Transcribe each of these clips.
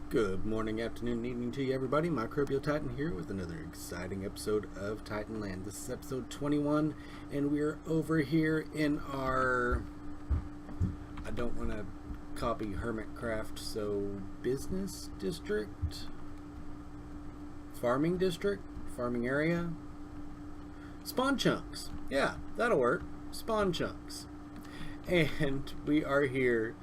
Good morning, afternoon, evening to you, everybody. Microbial Titan here with another exciting episode of Titanland. This is episode 21, and we're over here in our, I don't want to copy Hermitcraft, so business district, farming district, farming area, spawn chunks. Yeah, that'll work. Spawn chunks. And we are here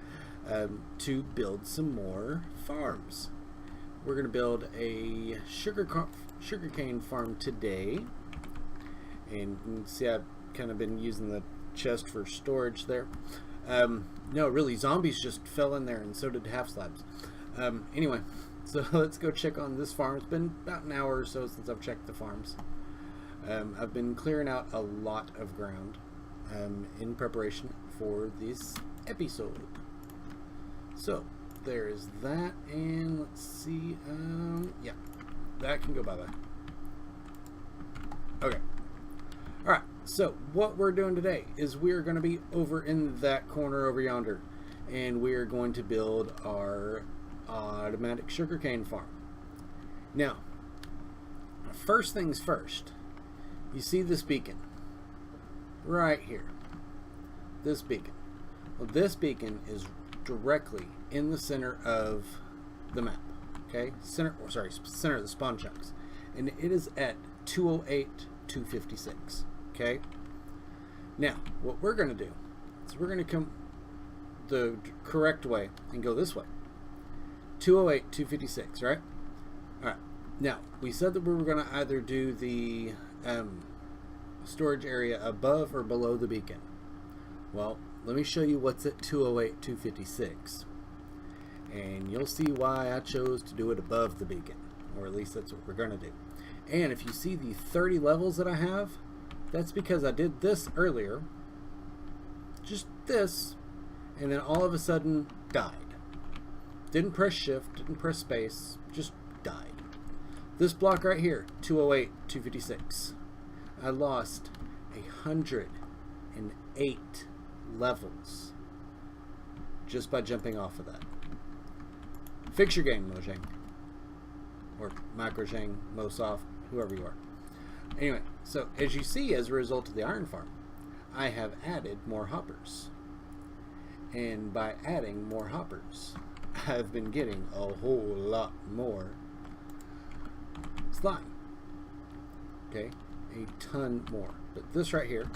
to build some more farms. We're going to build a sugarcane farm today, and you can see I've kind of been using the chest for storage there. No, really, zombies just fell in there, and so did half slabs. Anyway, so let's go check on this farm. It's been about an hour or so since I've checked the farms. I've been clearing out a lot of ground in preparation for this episode. So there's that, and let's see, yeah, that can go bye-bye. Okay, alright, so what we're doing today is we're going to be over in that corner over yonder, and we're going to build our automatic sugarcane farm. Now, first things first, you see this beacon right here, this beacon. Well, this beacon is directly in the center of the map, okay? Center of the spawn chunks, and it is at 208.256. Okay. Now, what we're going to do is we're going to come the correct way and go this way. 208.256, right? All right. Now, we said that we were going to either do the storage area above or below the beacon. Well, let me show you what's at 208.256, and you'll see why I chose to do it above the beacon, or at least that's what we're going to do. And if you see the 30 levels that I have, that's because I did this earlier, just this, and then all of a sudden died. Didn't press shift, didn't press space, just died. This block right here, 208.256, I lost 108 levels just by jumping off of that. Fix your game, Mojang, or Microshang, Mosoft, whoever you are. Anyway, so as you see, as a result of the iron farm, I have added more hoppers, and by adding more hoppers, I've been getting a whole lot more slime. Okay, a ton more. But this right here,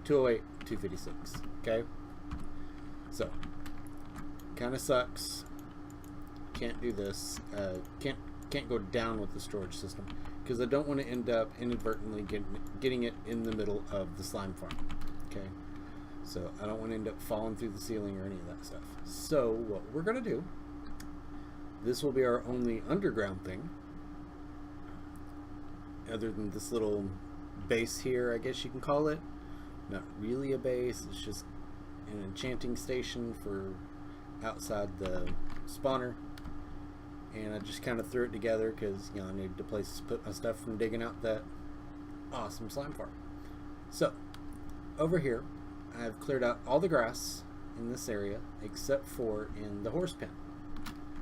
208.256. Okay, so kind of sucks. Can't do this. Can't go down with the storage system because I don't want to end up inadvertently getting it in the middle of the slime farm. Okay, so I don't want to end up falling through the ceiling or any of that stuff. So what we're gonna do, this will be our only underground thing, other than this little base here, I guess you can call it. Not really a base, it's just an enchanting station for outside the spawner, and I just kind of threw it together because, you know, I needed a place to put my stuff from digging out that awesome slime farm. So over here I've cleared out all the grass in this area except for in the horse pen.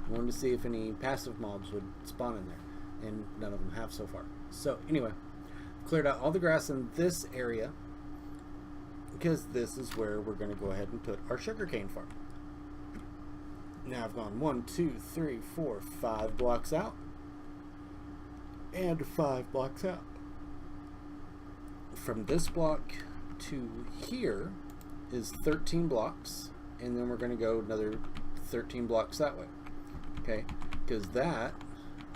I wanted to see if any passive mobs would spawn in there, and none of them have so far. So anyway, I've cleared out all the grass in this area because this is where we're going to go ahead and put our sugarcane farm. Now I've gone 1, 2, 3, 4, 5 blocks out, and 5 blocks out. From this block to here is 13 blocks, and then we're going to go another 13 blocks that way. Okay, because that,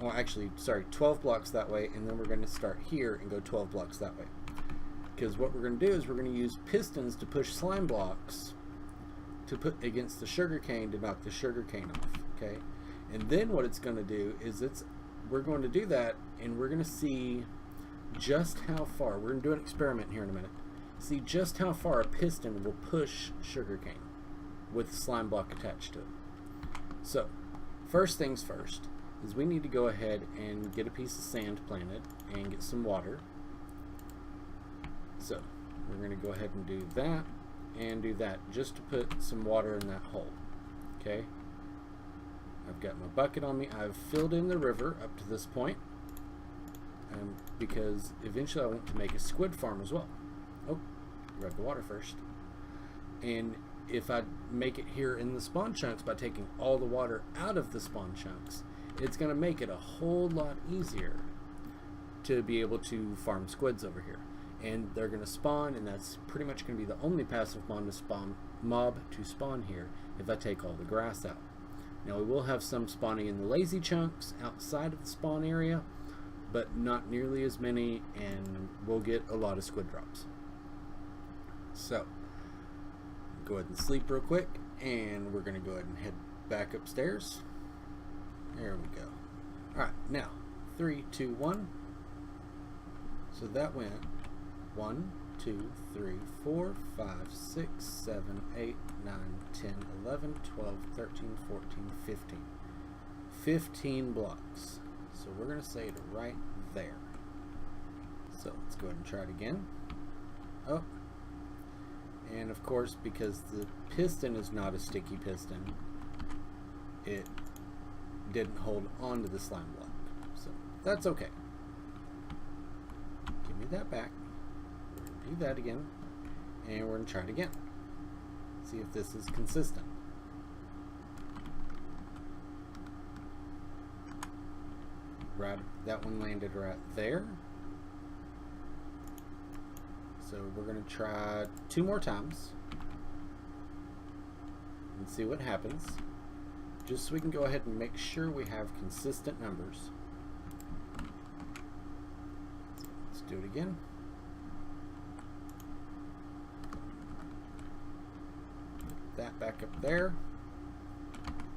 well, actually, sorry, 12 blocks that way, and then we're going to start here and go 12 blocks that way. Because what we're going to do is we're going to use pistons to push slime blocks to put against the sugarcane to knock the sugarcane off. Okay, and then what it's going to do is we're going to do that, and we're going to see just how far. We're going to do an experiment here in a minute. See just how far a piston will push sugarcane with the slime block attached to it. So first things first is we need to go ahead and get a piece of sand planted and get some water. So we're going to go ahead and do that and do that just to put some water in that hole. Okay. I've got my bucket on me. I've filled in the river up to this point, because eventually I want to make a squid farm as well. Oh, grab the water first. And if I make it here in the spawn chunks by taking all the water out of the spawn chunks, it's going to make it a whole lot easier to be able to farm squids over here. And they're going to spawn, and that's pretty much going to be the only passive mob to spawn here if I take all the grass out. Now we will have some spawning in the lazy chunks outside of the spawn area, but not nearly as many, and we'll get a lot of squid drops. So, go ahead and sleep real quick, and we're going to go ahead and head back upstairs. There we go. Alright, now, 3, 2, 1. So that went 1, 2, 3, 4, 5, 6, 7, 8, 9, 10, 11, 12, 13, 14, 15. 15 blocks. So we're going to say it right there. So let's go ahead and try it again. Oh. And of course, because the piston is not a sticky piston, it didn't hold on to the slime block. So that's okay. Give me that back. We're going to do that again. And we're going to try it again. See if this is consistent. Right, that one landed right there. So we're going to try 2 more times and see what happens, just so we can go ahead and make sure we have consistent numbers. So let's do it again. Put that back up there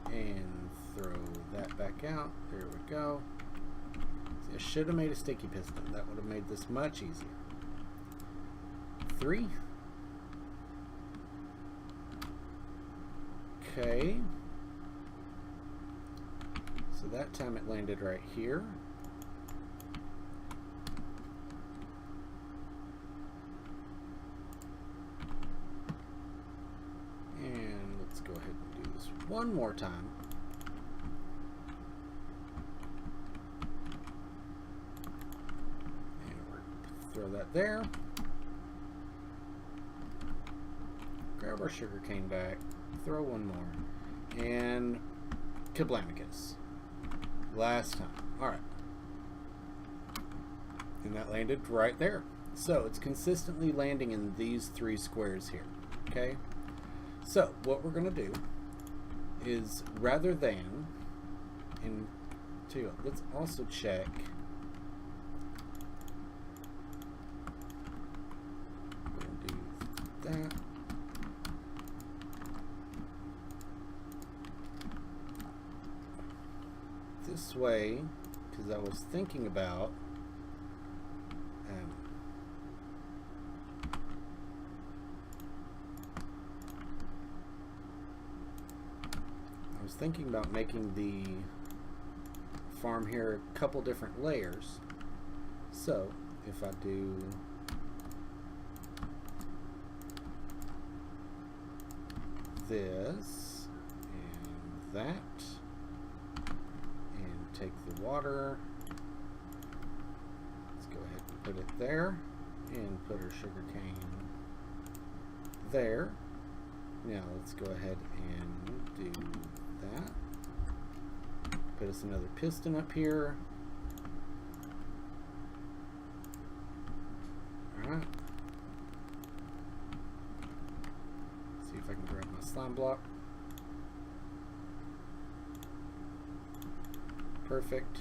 and throw that back out. There we go. See, I should have made a sticky piston. That would have made this much easier. 3. Okay. So that time it landed right here. And let's go ahead and do this one more time. And we're throw that there. Grab our sugar cane back, throw one more, and kablamicus. Last time. Alright. And that landed right there. So it's consistently landing in these 3 squares here. Okay? So what we're going to do is, rather than, let's also check we're going to do that. This way, because I was thinking about making the farm here a couple different layers. So if I do this and that, take the water, let's go ahead and put it there, and put our sugar cane there. Now let's go ahead and do that. Put us another piston up here. Alright. See if I can grab my slime block. Perfect.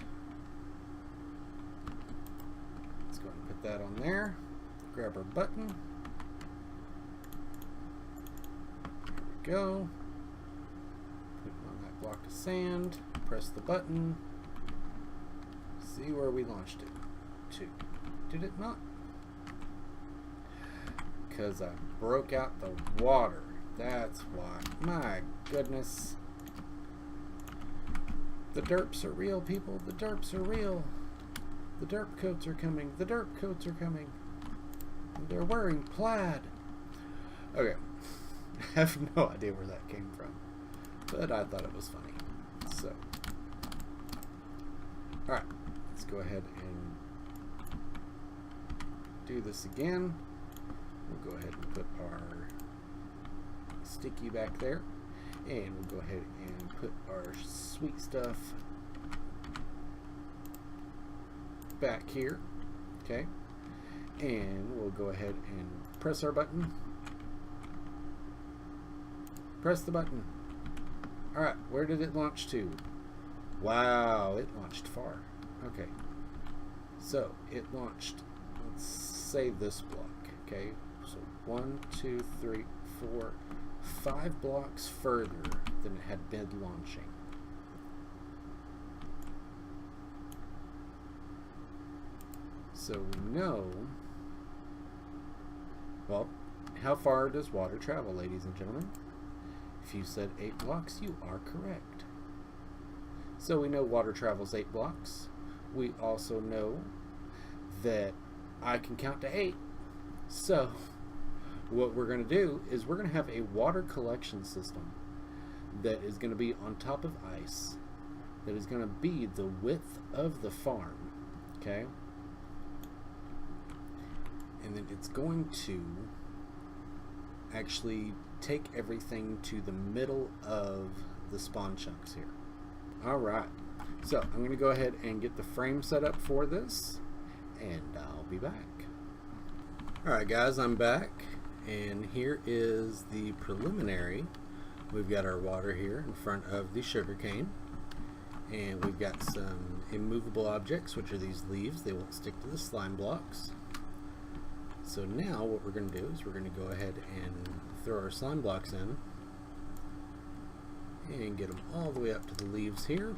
Let's go ahead and put that on there. Grab our button. There we go. Put it on that block of sand. Press the button. See where we launched it to. Did it not? Because I broke out the water. That's why. My goodness. The derps are real, people. The derps are real. The derp coats are coming. The derp coats are coming. And they're wearing plaid. Okay. I have no idea where that came from, but I thought it was funny. So, alright, let's go ahead and do this again. We'll go ahead and put our sticky back there, and we'll go ahead and put our sweet stuff back here. Okay, and we'll go ahead and press our button. Press the button. Alright, where did it launch to? Wow, it launched far. Okay, so it launched, let's say this block. Okay, so 1, 2, 3, 4, 5 blocks further than it had been launching. So we know, well, how far does water travel, ladies and gentlemen? If you said 8 blocks, you are correct. So we know water travels 8 blocks. We also know that I can count to 8. So what we're going to do is we're going to have a water collection system that is going to be on top of ice, that is going to be the width of the farm. Okay? And then it's going to actually take everything to the middle of the spawn chunks here. Alright, so I'm going to go ahead and get the frame set up for this, and I'll be back. Alright guys, I'm back, and here is the preliminary. We've got our water here in front of the sugarcane, and we've got some immovable objects, which are these leaves. They won't stick to the slime blocks. So now what we're going to do is we're going to go ahead and throw our slime blocks in and get them all the way up to the leaves here.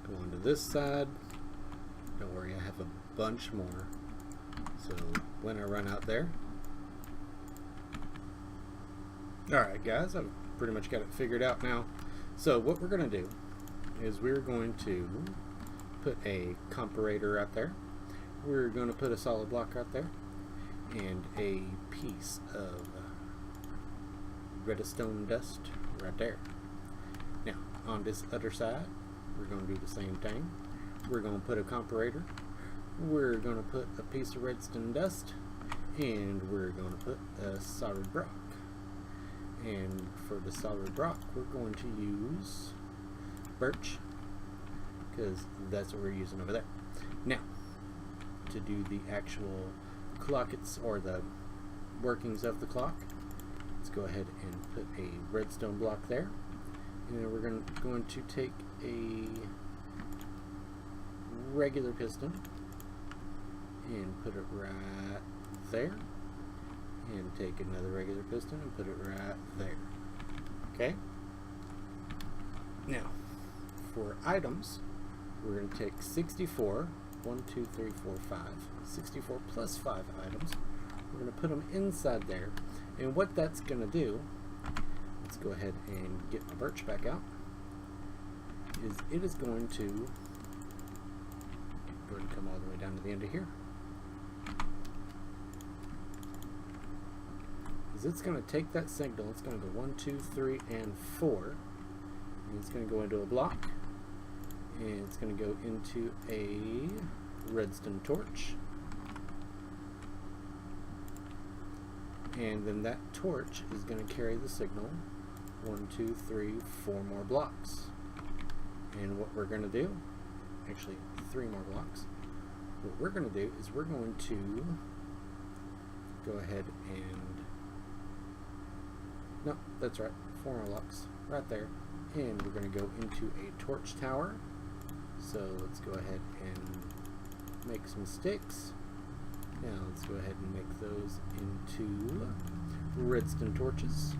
Go on to this side. Don't worry, I have a bunch more. So when I run out there. Alright guys, I've pretty much got it figured out now. So what we're going to do is we're going to put a comparator out there. We're going to put a solid block right there and a piece of redstone dust right there. Now on this other side we're going to do the same thing. We're going to put a comparator, we're going to put a piece of redstone dust, and we're going to put a solid rock. And for the solid rock we're going to use birch, because that's what we're using over there. Now to do the actual clock, or the workings of the clock, let's go ahead and put a redstone block there, and then we're going to take a regular piston and put it right there, and take another regular piston and put it right there. Okay, now for items we're going to take 64, 1, 2, 3, 4, 5, 64 plus 5 items. We're going to put them inside there, and what that's going to do, let's go ahead and get my birch back out, is it is going to go ahead and come all the way down to the end of here. Is it's going to take that signal, it's going to go 1, 2, 3, and 4, and it's going to go into a block, and it's going to go into a redstone torch, and then that torch is going to carry the signal 1, 2, 3, 4 more blocks. And what we're going to do, actually 3 more blocks, what we're going to do is we're going to go ahead and, no, that's right, 4 more blocks right there, and we're going to go into a torch tower. So let's go ahead and make some sticks. Now let's go ahead and make those into redstone torches.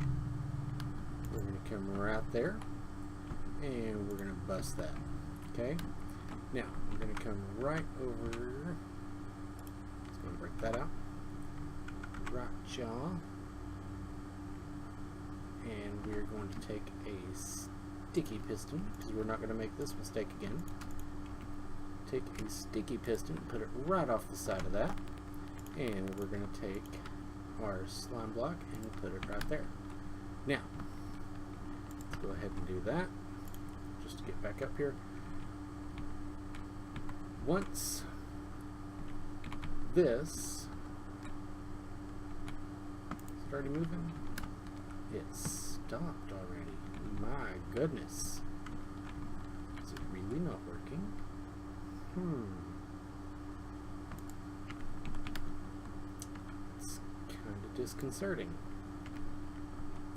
We're going to come right there, and we're going to bust that. Okay, now we're going to come right over, let's go and break that out, right jaw, and we're going to take a sticky piston, because we're not going to make this mistake again. Take a sticky piston, put it right off the side of that, and we're going to take our slime block and put it right there. Now, let's go ahead and do that. just to get back up here. Once this... Is it already moving? It stopped already. My goodness. Is it really not working? It's kind of disconcerting.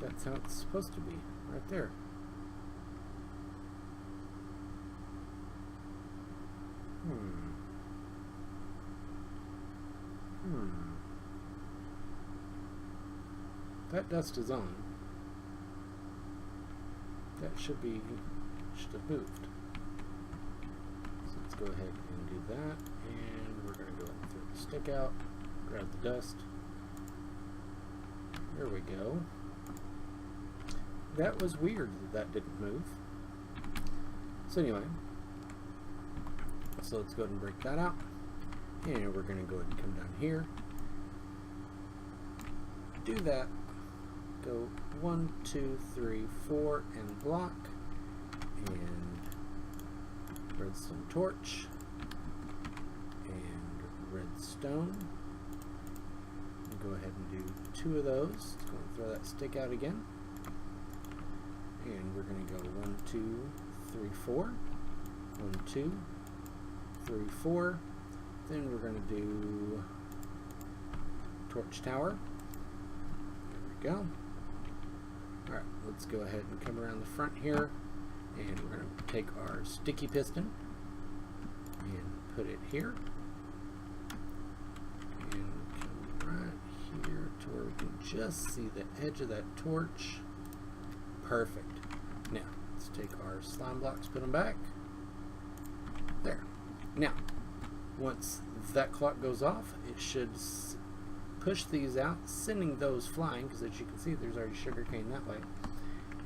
That's how it's supposed to be, right there. That dust is on. That should have moved. So let's go ahead and do that, and we're going to go ahead and throw the stick out, grab the dust. There we go. That was weird that didn't move. So anyway, so let's go ahead and break that out, and we're going to go ahead and come down here, do that, go 1, 2, 3, 4, and block, and redstone torch, and redstone. And go ahead and do 2 of those. Let's go and throw that stick out again. And we're going to go 1, 2, 3, 4. 1, 2, 3, 4. Then we're going to do torch tower. There we go. Alright, let's go ahead and come around the front here. And we're going to take our sticky piston and put it here. And come right here to where we can just see the edge of that torch. Perfect. Now, let's take our slime blocks, put them back. There. Now, once that clock goes off, it should push these out, sending those flying, because as you can see, there's already sugarcane that way.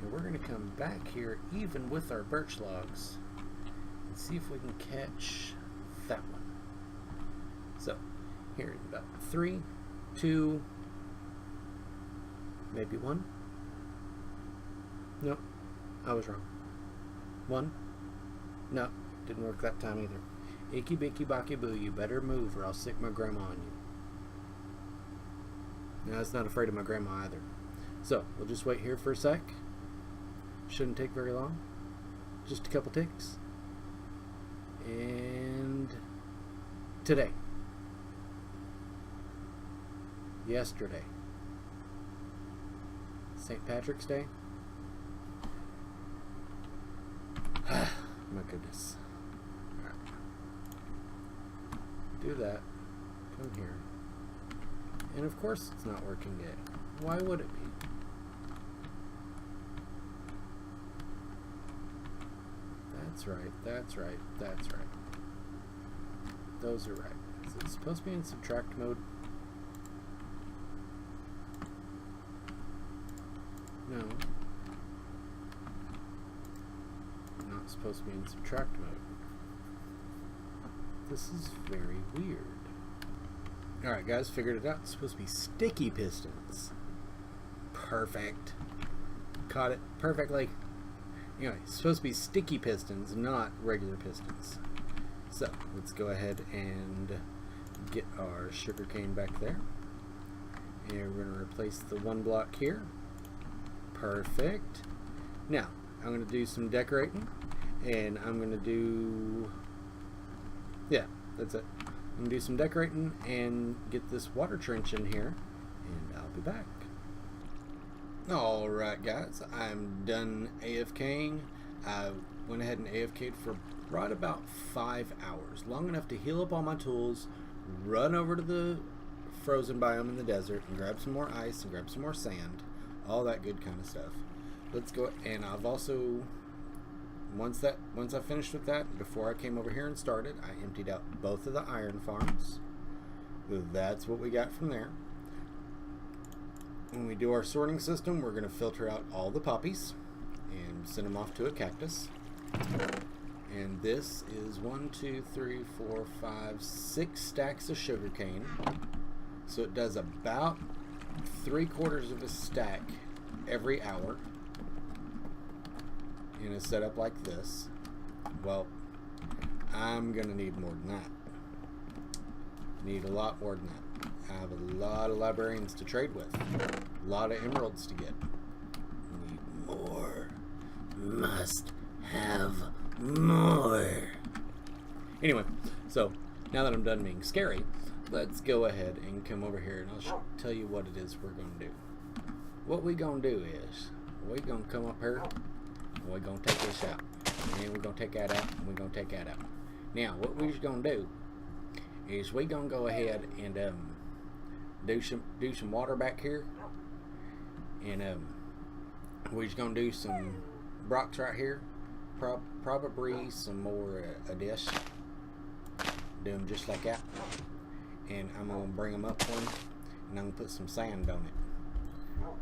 And we're going to come back here, even with our birch logs, and see if we can catch that one. So, here in about 3, 2, maybe 1. Nope, I was wrong. 1. No, didn't work that time either. Icky bicky bocky boo, you better move or I'll sick my grandma on you. No, it's not afraid of my grandma either. So, we'll just wait here for a sec. Shouldn't take very long. Just a couple ticks. And today. Yesterday. St. Patrick's Day. My goodness. Alright. Do that. Come here. And of course it's not working yet. Why would it be? That's right, that's right, that's right. Those are right. Is it supposed to be in subtract mode? No. Not supposed to be in subtract mode. This is very weird. Alright guys, figured it out. It's supposed to be sticky pistons. Perfect. Caught it perfectly. Anyway, it's supposed to be sticky pistons, not regular pistons. So, let's go ahead and get our sugarcane back there. And we're going to replace the 1 block here. Perfect. Now, I'm going to do some decorating. And I'm going to do... Yeah, that's it. I'm going to do some decorating and get this water trench in here. And I'll be back. Alright guys, I'm done AFKing. I went ahead and AFK'd for right about 5 hours. Long enough to heal up all my tools, run over to the frozen biome in the desert and grab some more ice and grab some more sand. All that good kind of stuff. Let's go, and I've also, once I finished with that, before I came over here and started, I emptied out both of the iron farms. That's what we got from there. When we do our sorting system, we're going to filter out all the poppies and send them off to a cactus. And this is 1, 2, 3, 4, 5, 6 stacks of sugarcane. So it does about 3/4 of a stack every hour. in a setup like this, well, I'm going to need more than that. Need a lot more than that. I have a lot of librarians to trade with. A lot of emeralds to get. Need more. Must have more. Anyway, so now that I'm done being scary, let's go ahead and come over here and I'll tell you what it is we're going to do. What we going to do is, we're going to come up here and we're going to take this out. And then we're going to take that out and we're going to take that out. Now, what we're going to do is we're going to go ahead and do some water back here. And we're just going to do some rocks right here. Probably some more of this. Do them just like that. And I'm going to bring them up one and I'm going to put some sand on it.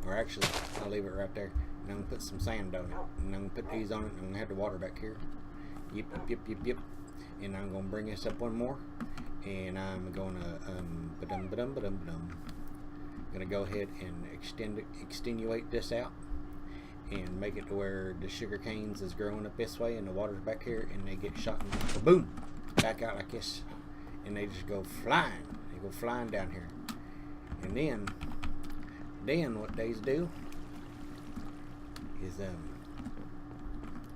Or actually, I'll leave it right there. And I'm going to put some sand on it. And I'm going to put these on it and I'm going to have the water back here. Yep, yep, yep, yep. And I'm going to bring this up one more. And I'm going to going to go ahead and extenuate this out and make it to where the sugar canes is growing up this way and the water's back here and they get shot and boom, back out like this, and they just go flying. They go flying down here, and then what they do is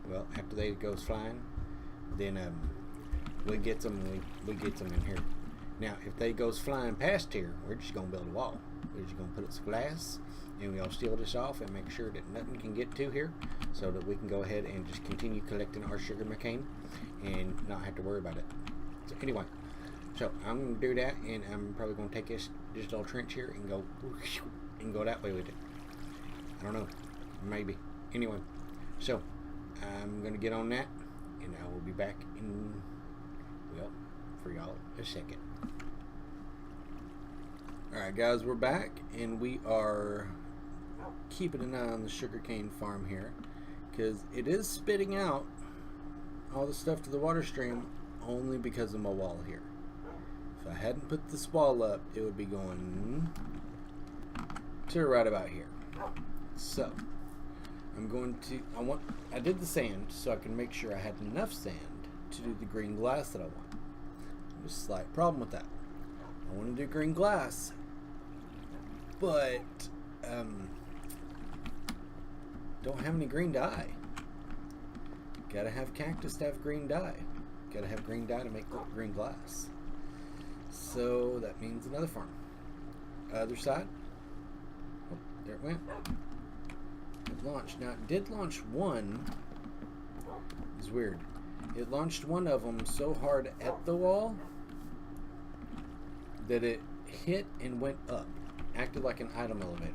well, after they goes flying, then we get them in here. Now, if they goes flying past here, we're just gonna build a wall. We're just gonna put up some glass, and we'll seal this off and make sure that nothing can get to here, so that we can go ahead and just continue collecting our sugar cane and not have to worry about it. So anyway, so I'm gonna do that, and I'm probably gonna take this little trench here and go that way with it. I don't know, maybe. Anyway, so I'm gonna get on that, and I will be back in, well, for y'all a second. Alright guys, we're back and we are keeping an eye on the sugarcane farm here, because it is spitting out all the stuff to the water stream only because of my wall here. If I hadn't put this wall up, it would be going to right about here. So I'm going to, I did the sand so I can make sure I had enough sand to do the green glass that I want. There's a slight problem with that. I want to do green glass, but don't have any green dye. Gotta have cactus to have green dye. Gotta have green dye to make green glass. So that means another farm. Other side. Oh, there it went. It launched. Now it did launch one. It's weird. It launched one of them so hard at the wall that it hit and went up. Acted like an item elevator.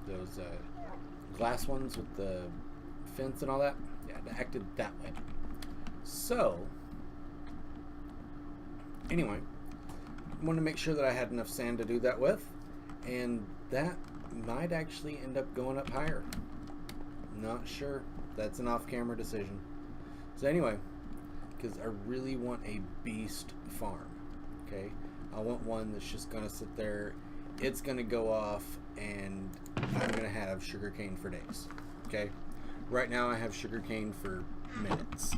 Those glass ones with the fence and all that. Yeah, it acted that way. So, anyway, I want to make sure that I had enough sand to do that with. And that might actually end up going up higher. Not sure. That's an off-camera decision. So anyway, because I really want a beast farm. Okay? I want one that's just going to sit there. It's going to go off, and I'm going to have sugarcane for days. Okay? Right now I have sugarcane for minutes.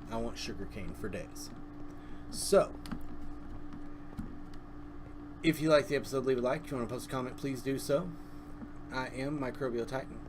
I want sugarcane for days. So, if you like the episode, leave a like. If you want to post a comment, please do so. I am Microbial Titan.